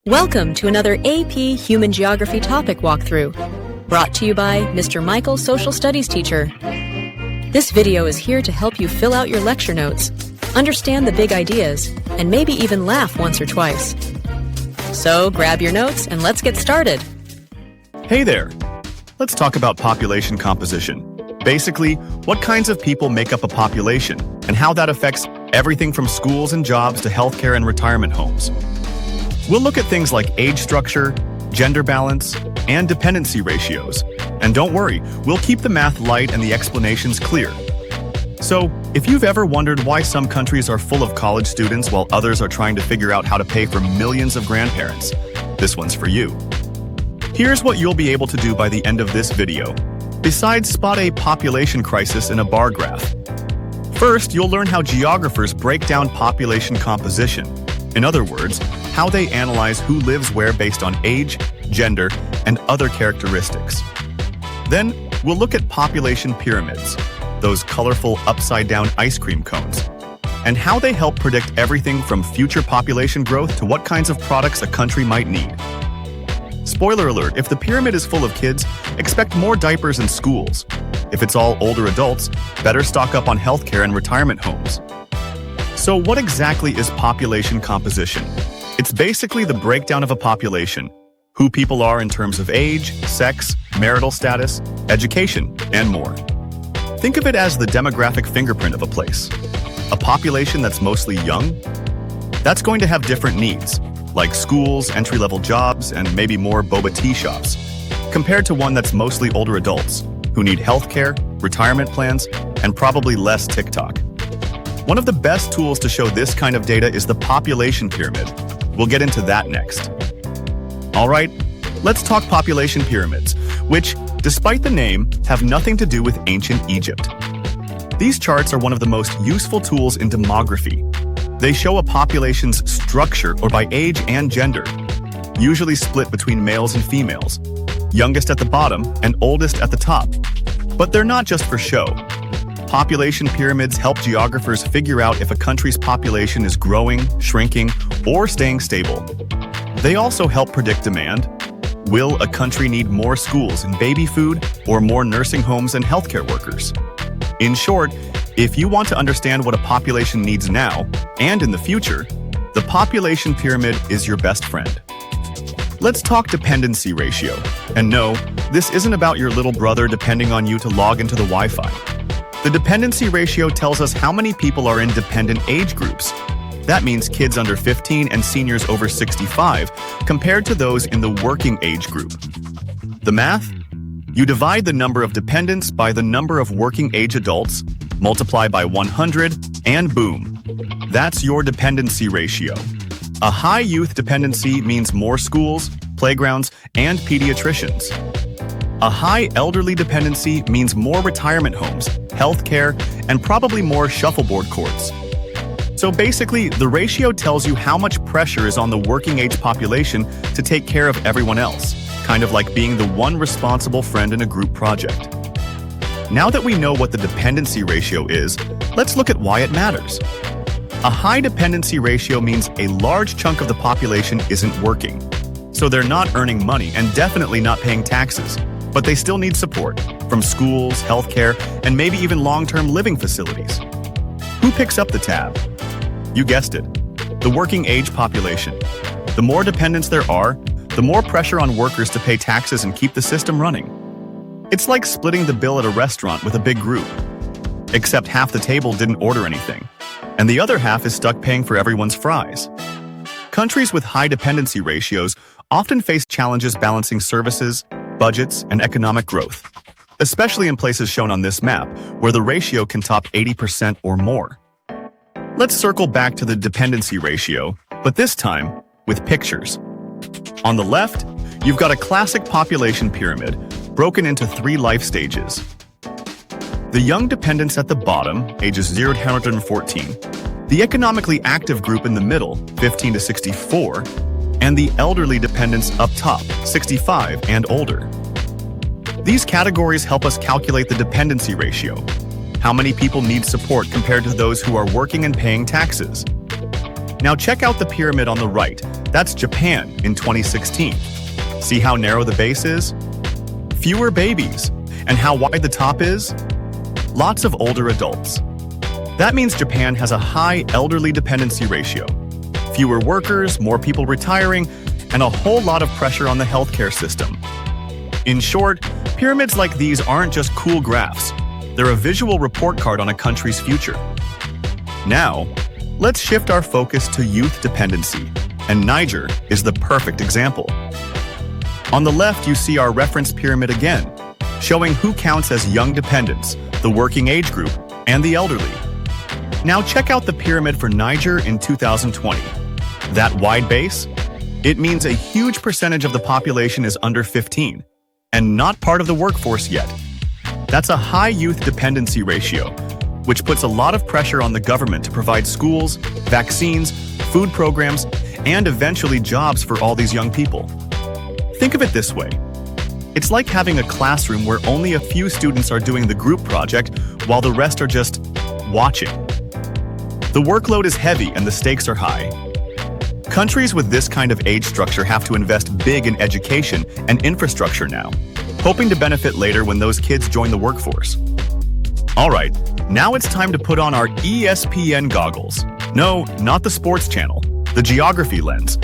Welcome to another AP Human Geography topic walkthrough, brought to you by Mr. Michael, Social Studies teacher. This video is here to help you fill out your lecture notes, understand the big ideas, and maybe even laugh once or twice. So grab your notes and let's get started. Hey there! Let's talk about population composition. Basically, what kinds of people make up a population, and how that affects everything from schools and jobs to healthcare and retirement homes. We'll look at things like age structure, gender balance, and dependency ratios. And don't worry, we'll keep the math light and the explanations clear. So, if you've ever wondered why some countries are full of college students while others are trying to figure out how to pay for millions of grandparents, this one's for you. Here's what you'll be able to do by the end of this video, besides spot a population crisis in a bar graph. First, you'll learn how geographers break down population composition. In other words, how they analyze who lives where based on age, gender, and other characteristics. Then, we'll look at population pyramids, those colorful upside-down ice cream cones, and how they help predict everything from future population growth to what kinds of products a country might need. Spoiler alert, if the pyramid is full of kids, expect more diapers in schools. If it's all older adults, better stock up on healthcare and retirement homes. So what exactly is population composition? It's basically the breakdown of a population, who people are in terms of age, sex, marital status, education, and more. Think of it as the demographic fingerprint of a place. A population that's mostly young, that's going to have different needs, like schools, entry-level jobs, and maybe more boba tea shops, compared to one that's mostly older adults, who need healthcare, retirement plans, and probably less TikTok. One of the best tools to show this kind of data is the population pyramid. We'll get into that next. All right, let's talk population pyramids, which, despite the name, have nothing to do with ancient Egypt. These charts are one of the most useful tools in demography. They show a population's structure or by age and gender, usually split between males and females, youngest at the bottom and oldest at the top. But they're not just for show. Population pyramids help geographers figure out if a country's population is growing, shrinking, or staying stable. They also help predict demand. Will a country need more schools and baby food, or more nursing homes and healthcare workers? In short, if you want to understand what a population needs now, and in the future, the population pyramid is your best friend. Let's talk dependency ratio. And no, this isn't about your little brother depending on you to log into the Wi-Fi. The dependency ratio tells us how many people are in dependent age groups. That means kids under 15 and seniors over 65, compared to those in the working age group. The math? You divide the number of dependents by the number of working age adults, multiply by 100, and boom. That's your dependency ratio. A high youth dependency means more schools, playgrounds, and pediatricians. A high elderly dependency means more retirement homes, healthcare, and probably more shuffleboard courts. So basically, the ratio tells you how much pressure is on the working age population to take care of everyone else, kind of like being the one responsible friend in a group project. Now that we know what the dependency ratio is, let's look at why it matters. A high dependency ratio means a large chunk of the population isn't working. So they're not earning money and definitely not paying taxes. But they still need support from schools, healthcare, and maybe even long-term living facilities. Who picks up the tab? You guessed it, the working age population. The more dependents there are, the more pressure on workers to pay taxes and keep the system running. It's like splitting the bill at a restaurant with a big group. Except half the table didn't order anything, and the other half is stuck paying for everyone's fries. Countries with high dependency ratios often face challenges balancing services, budgets, and economic growth, especially in places shown on this map, where the ratio can top 80% or more. Let's circle back to the dependency ratio, but this time with pictures. On the left, you've got a classic population pyramid broken into 3 life stages. The young dependents at the bottom, ages 0 to 114, the economically active group in the middle, 15 to 64, and the elderly dependents up top, 65 and older. These categories help us calculate the dependency ratio, how many people need support compared to those who are working and paying taxes. Now check out the pyramid on the right. That's Japan in 2016. See how narrow the base is? Fewer babies. And how wide the top is? Lots of older adults. That means Japan has a high elderly dependency ratio. Fewer workers, more people retiring, and a whole lot of pressure on the healthcare system. In short, pyramids like these aren't just cool graphs. They're a visual report card on a country's future. Now, let's shift our focus to youth dependency, and Niger is the perfect example. On the left, you see our reference pyramid again, showing who counts as young dependents, the working age group, and the elderly. Now check out the pyramid for Niger in 2020. That wide base? It means a huge percentage of the population is under 15 and not part of the workforce yet. That's a high youth dependency ratio, which puts a lot of pressure on the government to provide schools, vaccines, food programs, and eventually jobs for all these young people. Think of it this way. It's like having a classroom where only a few students are doing the group project while the rest are just watching. The workload is heavy and the stakes are high. Countries with this kind of age structure have to invest big in education and infrastructure now, hoping to benefit later when those kids join the workforce. All right, now it's time to put on our ESPN goggles. No, not the sports channel, the geography lens.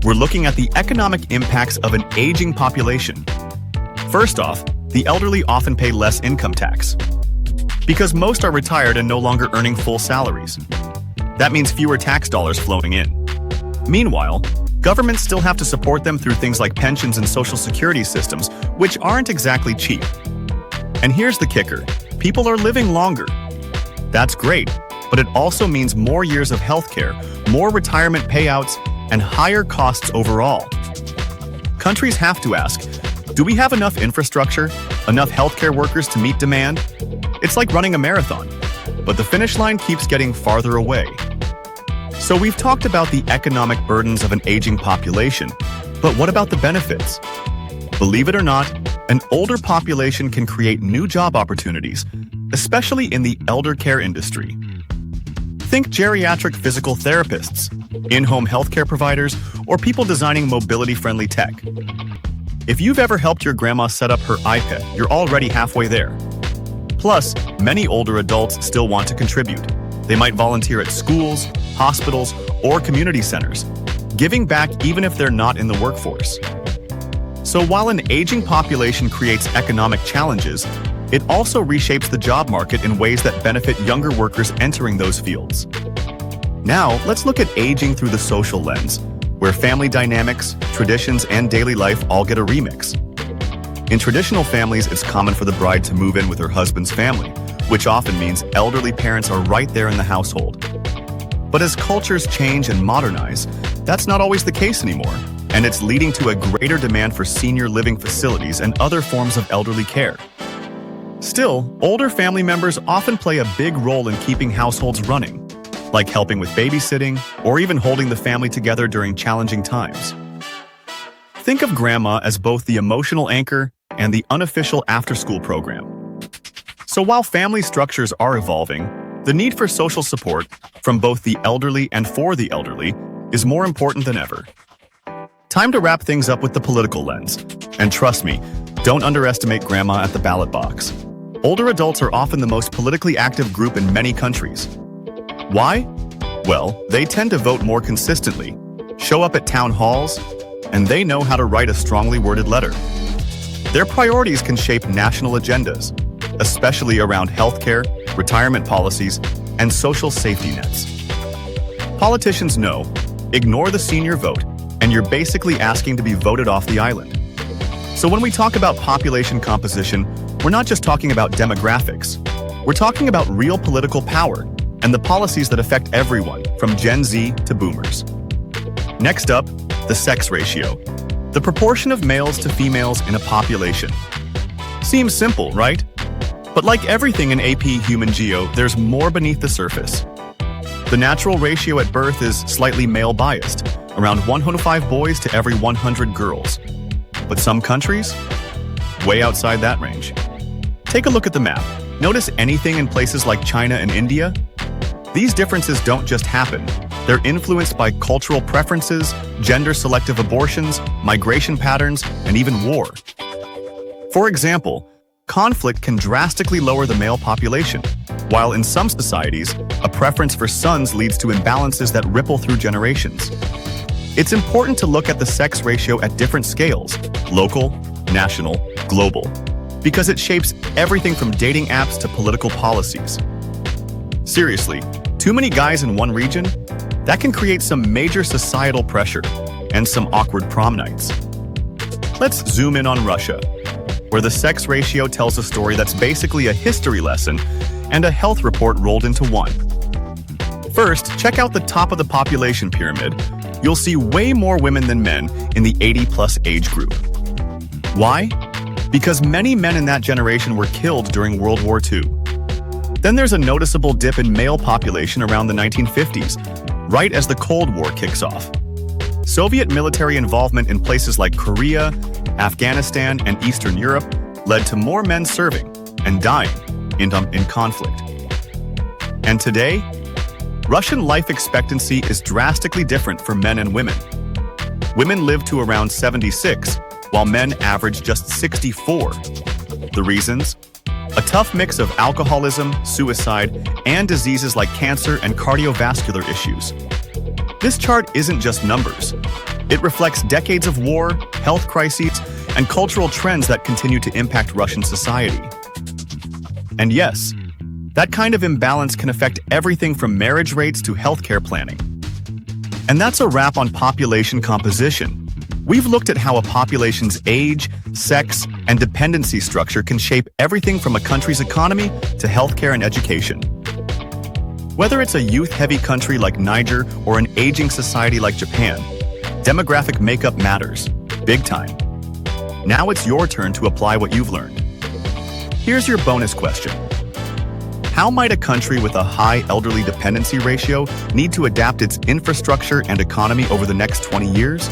We're looking at the economic impacts of an aging population. First off, the elderly often pay less income tax because most are retired and no longer earning full salaries. That means fewer tax dollars flowing in. Meanwhile, governments still have to support them through things like pensions and social security systems, which aren't exactly cheap. And here's the kicker. People are living longer. That's great, but it also means more years of healthcare, more retirement payouts, and higher costs overall. Countries have to ask, do we have enough infrastructure, enough healthcare workers to meet demand? It's like running a marathon, but the finish line keeps getting farther away. So we've talked about the economic burdens of an aging population, but what about the benefits? Believe it or not, an older population can create new job opportunities, especially in the elder care industry. Think geriatric physical therapists, in-home healthcare providers, or people designing mobility-friendly tech. If you've ever helped your grandma set up her iPad, you're already halfway there. Plus, many older adults still want to contribute. They might volunteer at schools, hospitals, or community centers, giving back even if they're not in the workforce. So while an aging population creates economic challenges, it also reshapes the job market in ways that benefit younger workers entering those fields. Now, let's look at aging through the social lens, where family dynamics, traditions, and daily life all get a remix. In traditional families, it's common for the bride to move in with her husband's family, which often means elderly parents are right there in the household. But as cultures change and modernize, that's not always the case anymore, and it's leading to a greater demand for senior living facilities and other forms of elderly care. Still, older family members often play a big role in keeping households running, like helping with babysitting or even holding the family together during challenging times. Think of grandma as both the emotional anchor and the unofficial after-school program. So while family structures are evolving, the need for social support from both the elderly and for the elderly is more important than ever. Time to wrap things up with the political lens. And trust me, don't underestimate grandma at the ballot box. Older adults are often the most politically active group in many countries. Why? Well, they tend to vote more consistently, show up at town halls, and they know how to write a strongly worded letter. Their priorities can shape national agendas, especially around healthcare, retirement policies, and social safety nets. Politicians know, ignore the senior vote, and you're basically asking to be voted off the island. So when we talk about population composition, we're not just talking about demographics. We're talking about real political power and the policies that affect everyone, from Gen Z to boomers. Next up, the sex ratio, the proportion of males to females in a population. Seems simple, right? But like everything in AP Human Geo, there's more beneath the surface. The natural ratio at birth is slightly male-biased, around 105 boys to every 100 girls. But some countries? Way outside that range. Take a look at the map. Notice anything in places like China and India? These differences don't just happen. They're influenced by cultural preferences, gender-selective abortions, migration patterns, and even war. For example, conflict can drastically lower the male population, while in some societies, a preference for sons leads to imbalances that ripple through generations. It's important to look at the sex ratio at different scales, local, national, global, because it shapes everything from dating apps to political policies. Seriously, too many guys in one region? That can create some major societal pressure and some awkward prom nights. Let's zoom in on Russia, where the sex ratio tells a story that's basically a history lesson and a health report rolled into one. First, check out the top of the population pyramid. You'll see way more women than men in the 80-plus age group. Why? Because many men in that generation were killed during World War II. Then there's a noticeable dip in male population around the 1950s, right as the Cold War kicks off. Soviet military involvement in places like Korea, Afghanistan, and Eastern Europe led to more men serving and dying in conflict. And today, Russian life expectancy is drastically different for men and women. Women live to around 76, while men average just 64. The reasons? A tough mix of alcoholism, suicide, and diseases like cancer and cardiovascular issues. This chart isn't just numbers. It reflects decades of war, health crises, and cultural trends that continue to impact Russian society. And yes, that kind of imbalance can affect everything from marriage rates to healthcare planning. And that's a wrap on population composition. We've looked at how a population's age, sex, and dependency structure can shape everything from a country's economy to healthcare and education. Whether it's a youth-heavy country like Niger or an aging society like Japan, demographic makeup matters, big time. Now it's your turn to apply what you've learned. Here's your bonus question. How might a country with a high elderly dependency ratio need to adapt its infrastructure and economy over the next 20 years?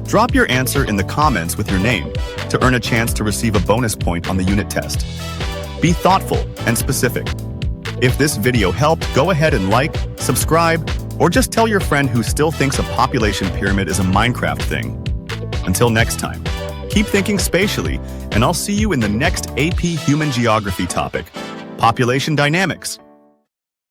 Drop your answer in the comments with your name to earn a chance to receive a bonus point on the unit test. Be thoughtful and specific. If this video helped, go ahead and like, subscribe, or just tell your friend who still thinks a population pyramid is a Minecraft thing. Until next time, keep thinking spatially, and I'll see you in the next AP Human Geography topic, Population Dynamics.